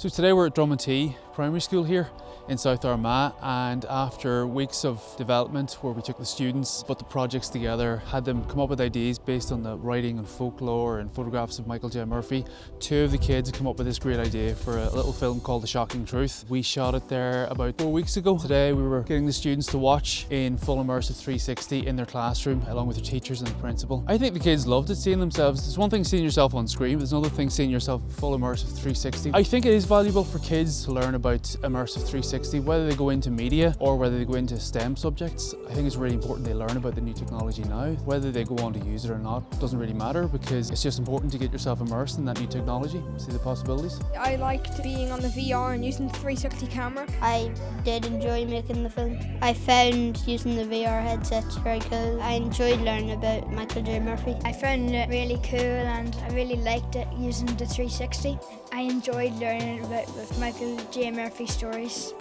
So today we're at Dromintee Primary School here in South Armagh, and after weeks of development where we took the students, put the projects together, had them come up with ideas based on the writing and folklore and photographs of Michael J. Murphy, two of the kids come up with this great idea for a little film called The Shocking Truth. We shot it there about 4 weeks ago. Today we were getting the students to watch in full immersive 360 in their classroom along with their teachers and the principal. I think the kids loved it, seeing themselves. There's one thing seeing yourself on screen, but there's another thing seeing yourself full immersive 360. I think it is valuable for kids to learn about immersive 360, whether they go into media or whether they go into STEM subjects. I think it's really important they learn about the new technology now. Whether they go on to use it or not doesn't really matter, because it's just important to get yourself immersed in that new technology, see the possibilities. I liked being on the VR and using the 360 camera. I did enjoy making the film. I found using the VR headsets very cool. I enjoyed learning about Michael J. Murphy. I found it really cool and I really liked it using the 360. I enjoyed learning about with Michael J. Murphy stories.